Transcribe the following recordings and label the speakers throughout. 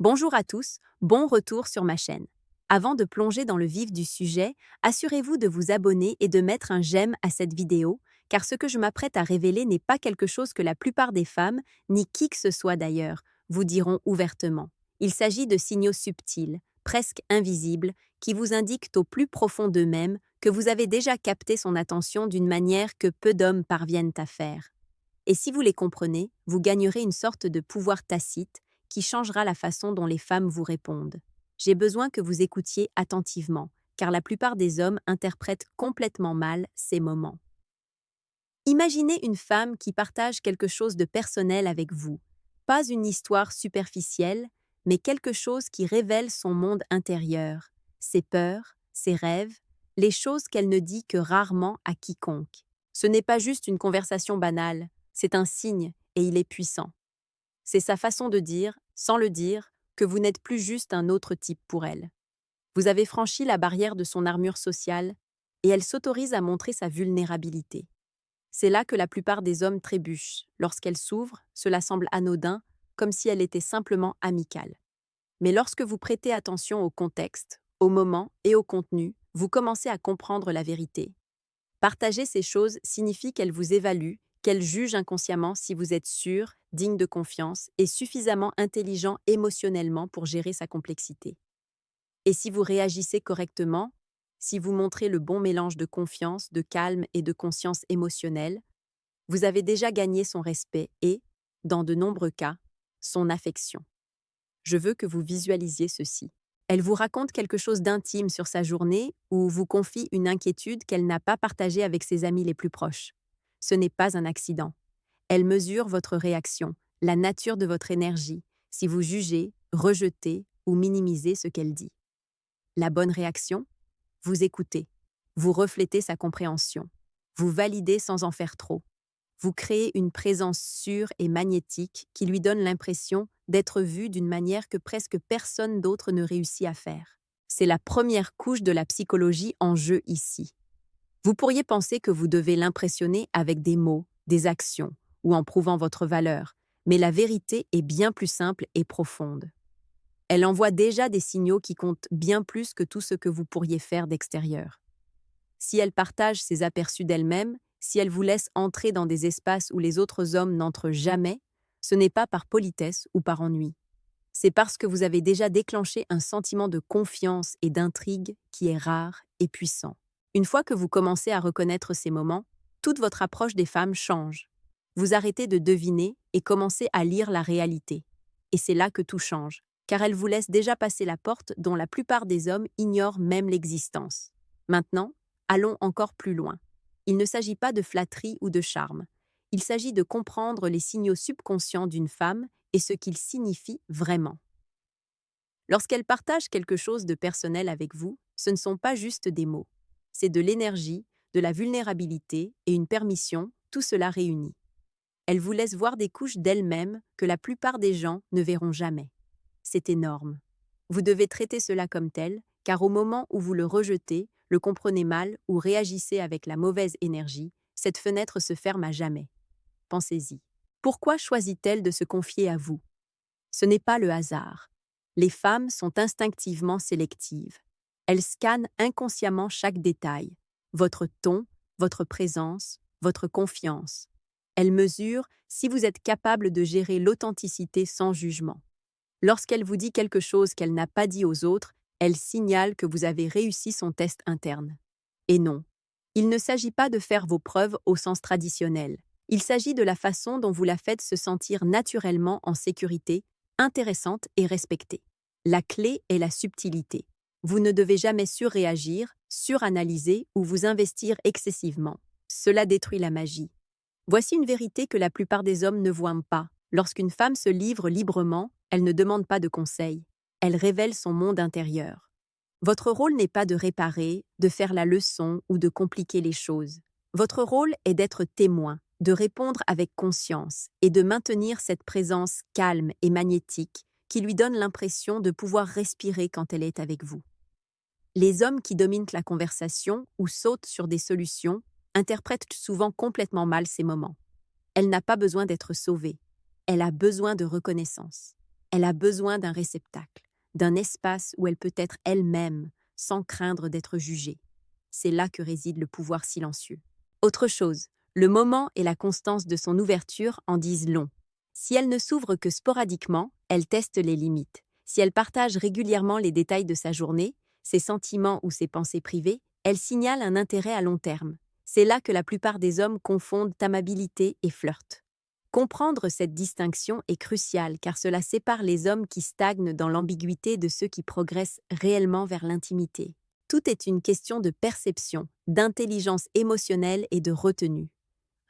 Speaker 1: Bonjour à tous, bon retour sur ma chaîne. Avant de plonger dans le vif du sujet, assurez-vous de vous abonner et de mettre un j'aime à cette vidéo, car ce que je m'apprête à révéler n'est pas quelque chose que la plupart des femmes, ni qui que ce soit d'ailleurs, vous diront ouvertement. Il s'agit de signaux subtils, presque invisibles, qui vous indiquent au plus profond d'eux-mêmes que vous avez déjà capté son attention d'une manière que peu d'hommes parviennent à faire. Et si vous les comprenez, vous gagnerez une sorte de pouvoir tacite qui changera la façon dont les femmes vous répondent. J'ai besoin que vous écoutiez attentivement, car la plupart des hommes interprètent complètement mal ces moments. Imaginez une femme qui partage quelque chose de personnel avec vous, pas une histoire superficielle, mais quelque chose qui révèle son monde intérieur, ses peurs, ses rêves, les choses qu'elle ne dit que rarement à quiconque. Ce n'est pas juste une conversation banale, c'est un signe et il est puissant. C'est sa façon de dire, sans le dire, que vous n'êtes plus juste un autre type pour elle. Vous avez franchi la barrière de son armure sociale et elle s'autorise à montrer sa vulnérabilité. C'est là que la plupart des hommes trébuchent. Lorsqu'elle s'ouvre, cela semble anodin, comme si elle était simplement amicale. Mais lorsque vous prêtez attention au contexte, au moment et au contenu, vous commencez à comprendre la vérité. Partager ces choses signifie qu'elle vous évalue, qu'elle juge inconsciemment si vous êtes sûr, digne de confiance et suffisamment intelligent émotionnellement pour gérer sa complexité. Et si vous réagissez correctement, si vous montrez le bon mélange de confiance, de calme et de conscience émotionnelle, vous avez déjà gagné son respect et, dans de nombreux cas, son affection. Je veux que vous visualisiez ceci. Elle vous raconte quelque chose d'intime sur sa journée ou vous confie une inquiétude qu'elle n'a pas partagée avec ses amis les plus proches. Ce n'est pas un accident. Elle mesure votre réaction, la nature de votre énergie, si vous jugez, rejetez ou minimisez ce qu'elle dit. La bonne réaction? Vous écoutez. Vous reflétez sa compréhension. Vous validez sans en faire trop. Vous créez une présence sûre et magnétique qui lui donne l'impression d'être vue d'une manière que presque personne d'autre ne réussit à faire. C'est la première couche de la psychologie en jeu ici. Vous pourriez penser que vous devez l'impressionner avec des mots, des actions, ou en prouvant votre valeur, mais la vérité est bien plus simple et profonde. Elle envoie déjà des signaux qui comptent bien plus que tout ce que vous pourriez faire d'extérieur. Si elle partage ses aperçus d'elle-même, si elle vous laisse entrer dans des espaces où les autres hommes n'entrent jamais, ce n'est pas par politesse ou par ennui. C'est parce que vous avez déjà déclenché un sentiment de confiance et d'intrigue qui est rare et puissant. Une fois que vous commencez à reconnaître ces moments, toute votre approche des femmes change. Vous arrêtez de deviner et commencez à lire la réalité. Et c'est là que tout change, car elle vous laisse déjà passer la porte dont la plupart des hommes ignorent même l'existence. Maintenant, allons encore plus loin. Il ne s'agit pas de flatterie ou de charme. Il s'agit de comprendre les signaux subconscients d'une femme et ce qu'ils signifient vraiment. Lorsqu'elle partage quelque chose de personnel avec vous, ce ne sont pas juste des mots. C'est de l'énergie, de la vulnérabilité et une permission, tout cela réuni. Elle vous laisse voir des couches d'elle-même que la plupart des gens ne verront jamais. C'est énorme. Vous devez traiter cela comme tel, car au moment où vous le rejetez, le comprenez mal ou réagissez avec la mauvaise énergie, cette fenêtre se ferme à jamais. Pensez-y. Pourquoi choisit-elle de se confier à vous? Ce n'est pas le hasard. Les femmes sont instinctivement sélectives. Elles scannent inconsciemment chaque détail, votre ton, votre présence, votre confiance. Elles mesurent si vous êtes capable de gérer l'authenticité sans jugement. Lorsqu'elle vous dit quelque chose qu'elle n'a pas dit aux autres, elle signale que vous avez réussi son test interne. Et non, il ne s'agit pas de faire vos preuves au sens traditionnel. Il s'agit de la façon dont vous la faites se sentir naturellement en sécurité, intéressante et respectée. La clé est la subtilité. Vous ne devez jamais surréagir, suranalyser ou vous investir excessivement. Cela détruit la magie. Voici une vérité que la plupart des hommes ne voient pas. Lorsqu'une femme se livre librement, elle ne demande pas de conseils. Elle révèle son monde intérieur. Votre rôle n'est pas de réparer, de faire la leçon ou de compliquer les choses. Votre rôle est d'être témoin, de répondre avec conscience et de maintenir cette présence calme et magnétique qui lui donne l'impression de pouvoir respirer quand elle est avec vous. Les hommes qui dominent la conversation ou sautent sur des solutions interprètent souvent complètement mal ces moments. Elle n'a pas besoin d'être sauvée. Elle a besoin de reconnaissance. Elle a besoin d'un réceptacle, d'un espace où elle peut être elle-même, sans craindre d'être jugée. C'est là que réside le pouvoir silencieux. Autre chose, le moment et la constance de son ouverture en disent long. Si elle ne s'ouvre que sporadiquement, elle teste les limites. Si elle partage régulièrement les détails de sa journée, ses sentiments ou ses pensées privées, elle signale un intérêt à long terme. C'est là que la plupart des hommes confondent amabilité et flirt. Comprendre cette distinction est crucial car cela sépare les hommes qui stagnent dans l'ambiguïté de ceux qui progressent réellement vers l'intimité. Tout est une question de perception, d'intelligence émotionnelle et de retenue.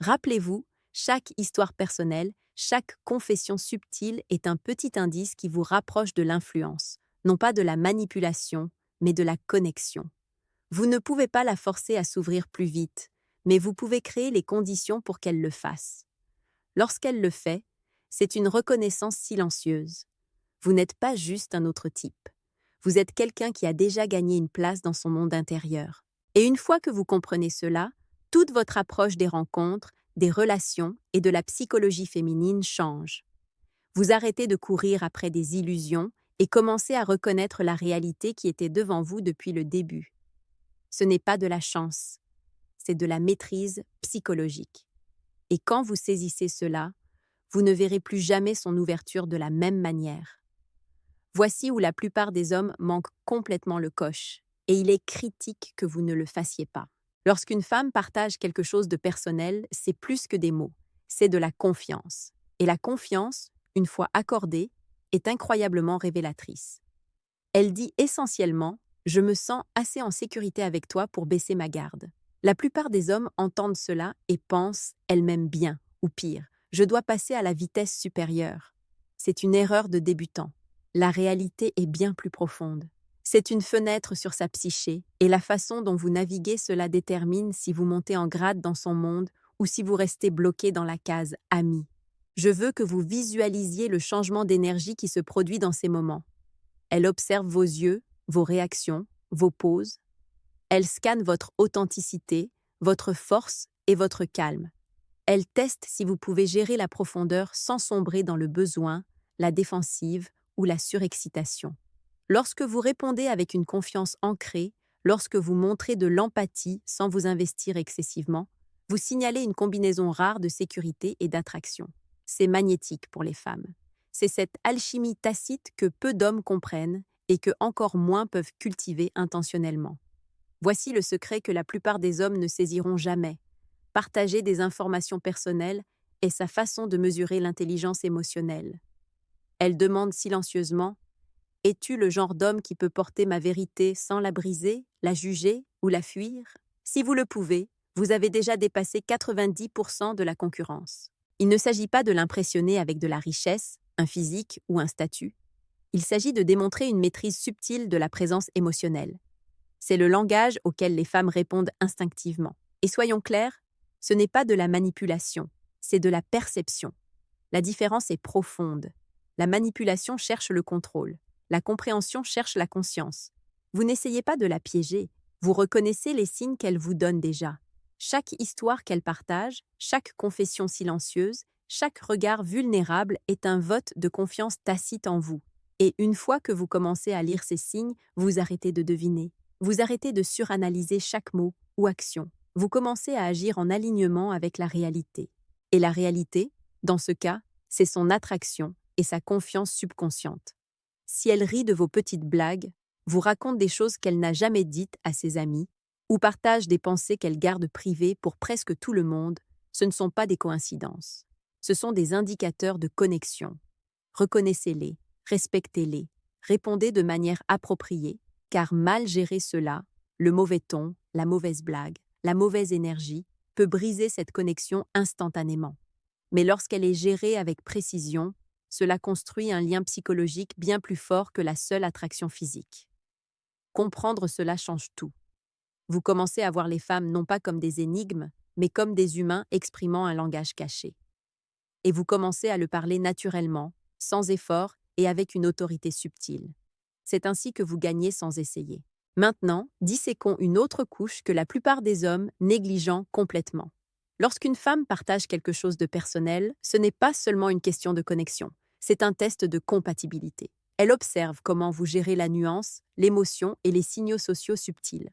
Speaker 1: Rappelez-vous, chaque histoire personnelle, chaque confession subtile est un petit indice qui vous rapproche de l'influence, non pas de la manipulation, mais de la connexion. Vous ne pouvez pas la forcer à s'ouvrir plus vite, mais vous pouvez créer les conditions pour qu'elle le fasse. Lorsqu'elle le fait, c'est une reconnaissance silencieuse. Vous n'êtes pas juste un autre type. Vous êtes quelqu'un qui a déjà gagné une place dans son monde intérieur. Et une fois que vous comprenez cela, toute votre approche des rencontres, des relations et de la psychologie féminine change. Vous arrêtez de courir après des illusions et commencez à reconnaître la réalité qui était devant vous depuis le début. Ce n'est pas de la chance, c'est de la maîtrise psychologique. Et quand vous saisissez cela, vous ne verrez plus jamais son ouverture de la même manière. Voici où la plupart des hommes manquent complètement le coche, et il est critique que vous ne le fassiez pas. Lorsqu'une femme partage quelque chose de personnel, c'est plus que des mots, c'est de la confiance. Et la confiance, une fois accordée, est incroyablement révélatrice. Elle dit essentiellement « Je me sens assez en sécurité avec toi pour baisser ma garde ». La plupart des hommes entendent cela et pensent « Elle m'aime bien » ou pire « Je dois passer à la vitesse supérieure ». C'est une erreur de débutant. La réalité est bien plus profonde. C'est une fenêtre sur sa psyché, et la façon dont vous naviguez cela détermine si vous montez en grade dans son monde ou si vous restez bloqué dans la case « ami ». Je veux que vous visualisiez le changement d'énergie qui se produit dans ces moments. Elle observe vos yeux, vos réactions, vos poses. Elle scanne votre authenticité, votre force et votre calme. Elle teste si vous pouvez gérer la profondeur sans sombrer dans le besoin, la défensive ou la surexcitation. Lorsque vous répondez avec une confiance ancrée, lorsque vous montrez de l'empathie sans vous investir excessivement, vous signalez une combinaison rare de sécurité et d'attraction. C'est magnétique pour les femmes. C'est cette alchimie tacite que peu d'hommes comprennent et que encore moins peuvent cultiver intentionnellement. Voici le secret que la plupart des hommes ne saisiront jamais. Partager des informations personnelles est sa façon de mesurer l'intelligence émotionnelle. Elle demande silencieusement « Es-tu le genre d'homme qui peut porter ma vérité sans la briser, la juger ou la fuir ?» Si vous le pouvez, vous avez déjà dépassé 90% de la concurrence. Il ne s'agit pas de l'impressionner avec de la richesse, un physique ou un statut. Il s'agit de démontrer une maîtrise subtile de la présence émotionnelle. C'est le langage auquel les femmes répondent instinctivement. Et soyons clairs, ce n'est pas de la manipulation, c'est de la perception. La différence est profonde. La manipulation cherche le contrôle. La compréhension cherche la conscience. Vous n'essayez pas de la piéger, vous reconnaissez les signes qu'elle vous donne déjà. Chaque histoire qu'elle partage, chaque confession silencieuse, chaque regard vulnérable est un vote de confiance tacite en vous. Et une fois que vous commencez à lire ces signes, vous arrêtez de deviner. Vous arrêtez de suranalyser chaque mot ou action. Vous commencez à agir en alignement avec la réalité. Et la réalité, dans ce cas, c'est son attraction et sa confiance subconsciente. Si elle rit de vos petites blagues, vous raconte des choses qu'elle n'a jamais dites à ses amis, ou partage des pensées qu'elle garde privées pour presque tout le monde, ce ne sont pas des coïncidences. Ce sont des indicateurs de connexion. Reconnaissez-les, respectez-les, répondez de manière appropriée, car mal gérer cela, le mauvais ton, la mauvaise blague, la mauvaise énergie, peut briser cette connexion instantanément. Mais lorsqu'elle est gérée avec précision, cela construit un lien psychologique bien plus fort que la seule attraction physique. Comprendre cela change tout. Vous commencez à voir les femmes non pas comme des énigmes, mais comme des humains exprimant un langage caché. Et vous commencez à le parler naturellement, sans effort et avec une autorité subtile. C'est ainsi que vous gagnez sans essayer. Maintenant, disséquons une autre couche que la plupart des hommes négligent complètement. Lorsqu'une femme partage quelque chose de personnel, ce n'est pas seulement une question de connexion. C'est un test de compatibilité. Elle observe comment vous gérez la nuance, l'émotion et les signaux sociaux subtils.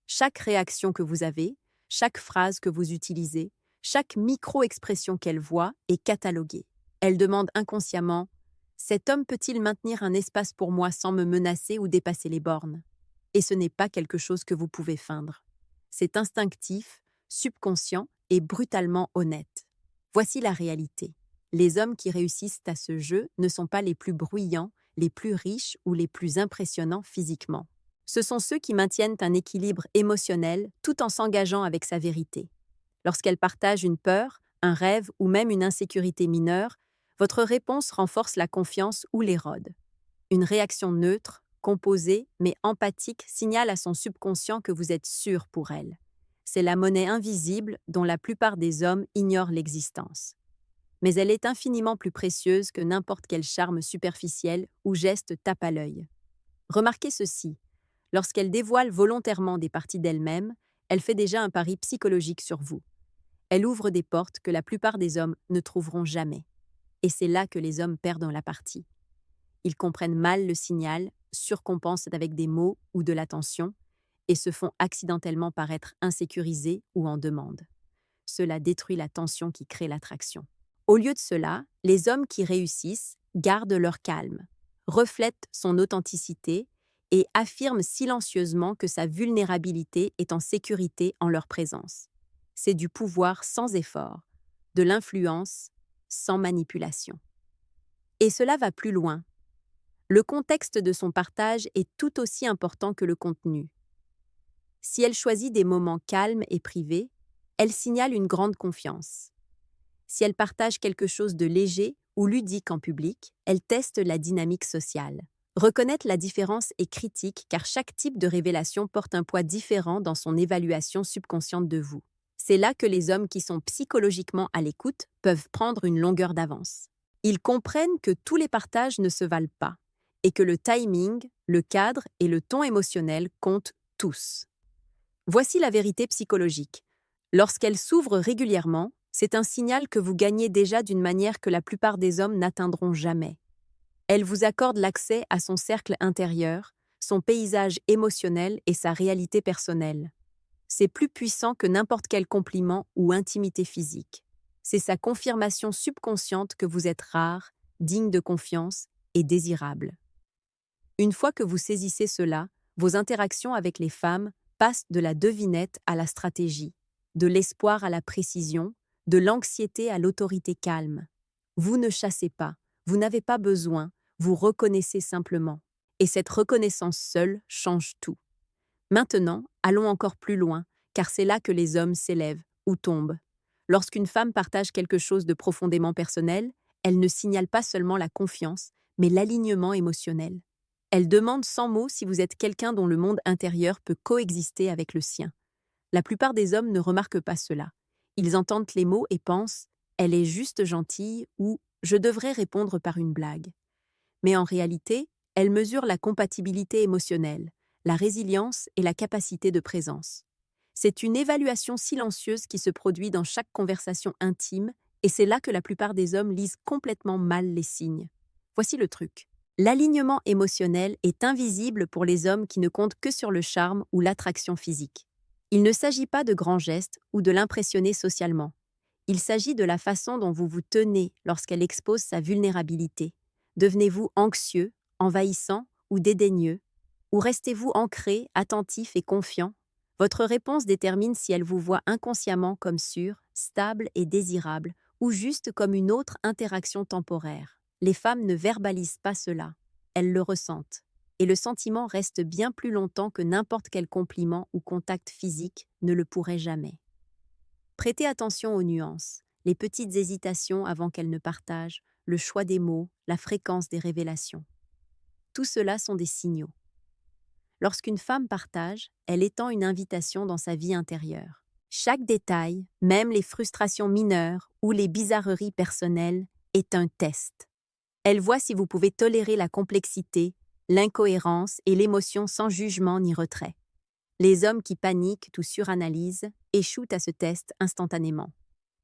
Speaker 1: Chaque réaction que vous avez, chaque phrase que vous utilisez, chaque micro-expression qu'elle voit est cataloguée. Elle demande inconsciemment « Cet homme peut-il maintenir un espace pour moi sans me menacer ou dépasser les bornes ?» Et ce n'est pas quelque chose que vous pouvez feindre. C'est instinctif, subconscient et brutalement honnête. Voici la réalité. Les hommes qui réussissent à ce jeu ne sont pas les plus bruyants, les plus riches ou les plus impressionnants physiquement. Ce sont ceux qui maintiennent un équilibre émotionnel tout en s'engageant avec sa vérité. Lorsqu'elle partage une peur, un rêve ou même une insécurité mineure, votre réponse renforce la confiance ou l'érode. Une réaction neutre, composée mais empathique signale à son subconscient que vous êtes sûr pour elle. C'est la monnaie invisible dont la plupart des hommes ignorent l'existence. Mais elle est infiniment plus précieuse que n'importe quel charme superficiel ou geste tape à l'œil. Remarquez ceci, lorsqu'elle dévoile volontairement des parties d'elle-même, elle fait déjà un pari psychologique sur vous. Elle ouvre des portes que la plupart des hommes ne trouveront jamais. Et c'est là que les hommes perdent la partie. Ils comprennent mal le signal, surcompensent avec des mots ou de l'attention, et se font accidentellement paraître insécurisés ou en demande. Cela détruit la tension qui crée l'attraction. Au lieu de cela, les hommes qui réussissent gardent leur calme, reflètent son authenticité et affirment silencieusement que sa vulnérabilité est en sécurité en leur présence. C'est du pouvoir sans effort, de l'influence sans manipulation. Et cela va plus loin. Le contexte de son partage est tout aussi important que le contenu. Si elle choisit des moments calmes et privés, elle signale une grande confiance. Si elle partage quelque chose de léger ou ludique en public, elle teste la dynamique sociale. Reconnaître la différence est critique car chaque type de révélation porte un poids différent dans son évaluation subconsciente de vous. C'est là que les hommes qui sont psychologiquement à l'écoute peuvent prendre une longueur d'avance. Ils comprennent que tous les partages ne se valent pas et que le timing, le cadre et le ton émotionnel comptent tous. Voici la vérité psychologique. Lorsqu'elle s'ouvre régulièrement, c'est un signal que vous gagnez déjà d'une manière que la plupart des hommes n'atteindront jamais. Elle vous accorde l'accès à son cercle intérieur, son paysage émotionnel et sa réalité personnelle. C'est plus puissant que n'importe quel compliment ou intimité physique. C'est sa confirmation subconsciente que vous êtes rare, digne de confiance et désirable. Une fois que vous saisissez cela, vos interactions avec les femmes passent de la devinette à la stratégie, de l'espoir à la précision, de l'anxiété à l'autorité calme. Vous ne chassez pas, vous n'avez pas besoin, vous reconnaissez simplement. Et cette reconnaissance seule change tout. Maintenant, allons encore plus loin, car c'est là que les hommes s'élèvent ou tombent. Lorsqu'une femme partage quelque chose de profondément personnel, elle ne signale pas seulement la confiance, mais l'alignement émotionnel. Elle demande sans mots si vous êtes quelqu'un dont le monde intérieur peut coexister avec le sien. La plupart des hommes ne remarquent pas cela. Ils entendent les mots et pensent « elle est juste gentille » ou « je devrais répondre par une blague ». Mais en réalité, elle mesure la compatibilité émotionnelle, la résilience et la capacité de présence. C'est une évaluation silencieuse qui se produit dans chaque conversation intime et c'est là que la plupart des hommes lisent complètement mal les signes. Voici le truc. L'alignement émotionnel est invisible pour les hommes qui ne comptent que sur le charme ou l'attraction physique. Il ne s'agit pas de grands gestes ou de l'impressionner socialement. Il s'agit de la façon dont vous vous tenez lorsqu'elle expose sa vulnérabilité. Devenez-vous anxieux, envahissant ou dédaigneux? Ou restez-vous ancré, attentif et confiant? Votre réponse détermine si elle vous voit inconsciemment comme sûr, stable et désirable, ou juste comme une autre interaction temporaire. Les femmes ne verbalisent pas cela, elles le ressentent. Et le sentiment reste bien plus longtemps que n'importe quel compliment ou contact physique ne le pourrait jamais. Prêtez attention aux nuances, les petites hésitations avant qu'elle ne partage, le choix des mots, la fréquence des révélations. Tout cela sont des signaux. Lorsqu'une femme partage, elle étend une invitation dans sa vie intérieure. Chaque détail, même les frustrations mineures ou les bizarreries personnelles, est un test. Elle voit si vous pouvez tolérer la complexité, l'incohérence et l'émotion sans jugement ni retrait. Les hommes qui paniquent ou suranalysent échouent à ce test instantanément.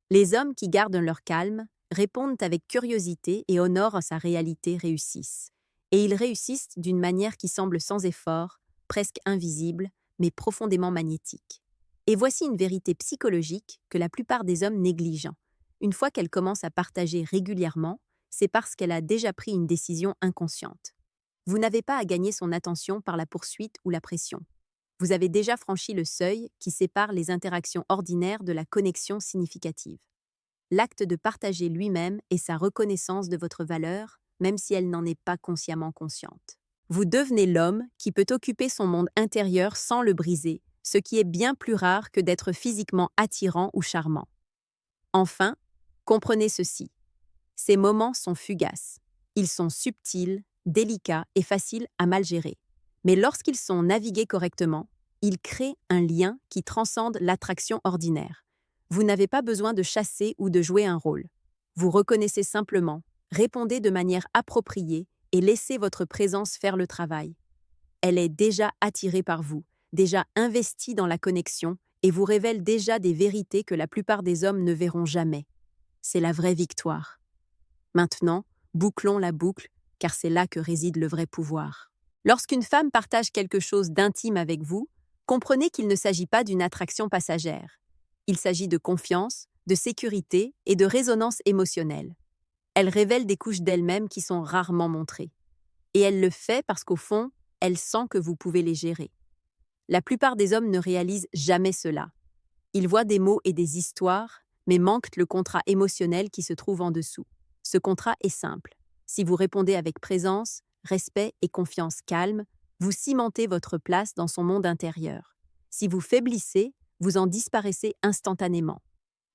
Speaker 1: Les hommes qui gardent leur calme, répondent avec curiosité et honorent sa réalité réussissent. Et ils réussissent d'une manière qui semble sans effort, presque invisible, mais profondément magnétique. Et voici une vérité psychologique que la plupart des hommes négligent. Une fois qu'elle commence à partager régulièrement, c'est parce qu'elle a déjà pris une décision inconsciente. Vous n'avez pas à gagner son attention par la poursuite ou la pression. Vous avez déjà franchi le seuil qui sépare les interactions ordinaires de la connexion significative. L'acte de partager lui-même est sa reconnaissance de votre valeur, même si elle n'en est pas consciemment consciente. Vous devenez l'homme qui peut occuper son monde intérieur sans le briser, ce qui est bien plus rare que d'être physiquement attirant ou charmant. Enfin, comprenez ceci. Ces moments sont fugaces. Ils sont subtils, délicats et faciles à mal gérer. Mais lorsqu'ils sont navigués correctement, ils créent un lien qui transcende l'attraction ordinaire. Vous n'avez pas besoin de chasser ou de jouer un rôle. Vous reconnaissez simplement, répondez de manière appropriée et laissez votre présence faire le travail. Elle est déjà attirée par vous, déjà investie dans la connexion et vous révèle déjà des vérités que la plupart des hommes ne verront jamais. C'est la vraie victoire. Maintenant, bouclons la boucle, car c'est là que réside le vrai pouvoir. Lorsqu'une femme partage quelque chose d'intime avec vous, comprenez qu'il ne s'agit pas d'une attraction passagère. Il s'agit de confiance, de sécurité et de résonance émotionnelle. Elle révèle des couches d'elle-même qui sont rarement montrées. Et elle le fait parce qu'au fond, elle sent que vous pouvez les gérer. La plupart des hommes ne réalisent jamais cela. Ils voient des mots et des histoires, mais manquent le contrat émotionnel qui se trouve en dessous. Ce contrat est simple. Si vous répondez avec présence, respect et confiance calme, vous cimentez votre place dans son monde intérieur. Si vous faiblissez, vous en disparaissez instantanément.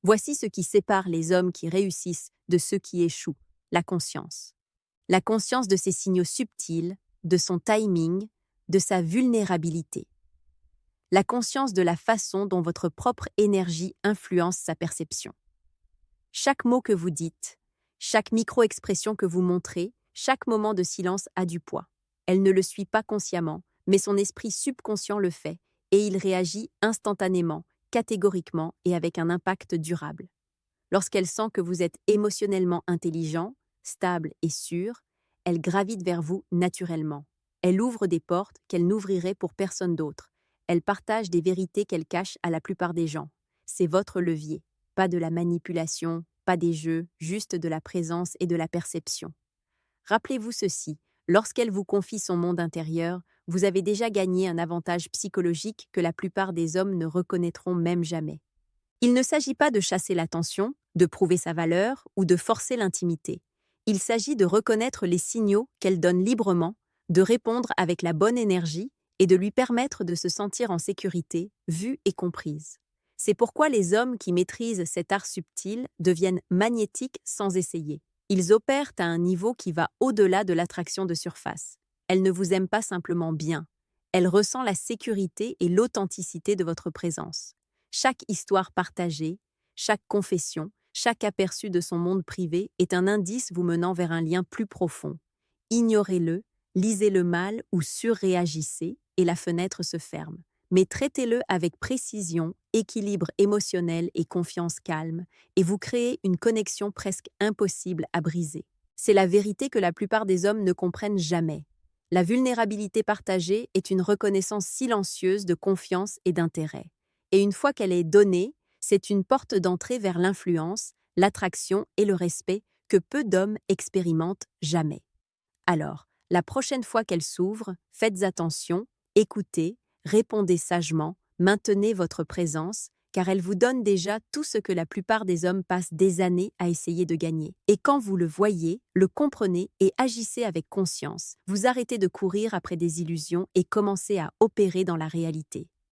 Speaker 1: Voici ce qui sépare les hommes qui réussissent de ceux qui échouent, la conscience. La conscience de ses signaux subtils, de son timing, de sa vulnérabilité. La conscience de la façon dont votre propre énergie influence sa perception. Chaque mot que vous dites, chaque micro-expression que vous montrez, chaque moment de silence a du poids. Elle ne le suit pas consciemment, mais son esprit subconscient le fait, et il réagit instantanément, catégoriquement et avec un impact durable. Lorsqu'elle sent que vous êtes émotionnellement intelligent, stable et sûr, elle gravite vers vous naturellement. Elle ouvre des portes qu'elle n'ouvrirait pour personne d'autre. Elle partage des vérités qu'elle cache à la plupart des gens. C'est votre levier, pas de la manipulation, pas des jeux, juste de la présence et de la perception. Rappelez-vous ceci, lorsqu'elle vous confie son monde intérieur, vous avez déjà gagné un avantage psychologique que la plupart des hommes ne reconnaîtront même jamais. Il ne s'agit pas de chasser l'attention, de prouver sa valeur ou de forcer l'intimité. Il s'agit de reconnaître les signaux qu'elle donne librement, de répondre avec la bonne énergie et de lui permettre de se sentir en sécurité, vue et comprise. C'est pourquoi les hommes qui maîtrisent cet art subtil deviennent magnétiques sans essayer. Ils opèrent à un niveau qui va au-delà de l'attraction de surface. Elle ne vous aime pas simplement bien. Elle ressent la sécurité et l'authenticité de votre présence. Chaque histoire partagée, chaque confession, chaque aperçu de son monde privé est un indice vous menant vers un lien plus profond. Ignorez-le, lisez-le mal ou surréagissez et la fenêtre se ferme. Mais traitez-le avec précision, équilibre émotionnel et confiance calme, et vous créez une connexion presque impossible à briser. C'est la vérité que la plupart des hommes ne comprennent jamais. La vulnérabilité partagée est une reconnaissance silencieuse de confiance et d'intérêt. Et une fois qu'elle est donnée, c'est une porte d'entrée vers l'influence, l'attraction et le respect que peu d'hommes expérimentent jamais. Alors, la prochaine fois qu'elle s'ouvre, faites attention, écoutez, répondez sagement, maintenez votre présence, car elle vous donne déjà tout ce que la plupart des hommes passent des années à essayer de gagner. Et quand vous le voyez, le comprenez et agissez avec conscience, vous arrêtez de courir après des illusions et commencez à opérer dans la réalité.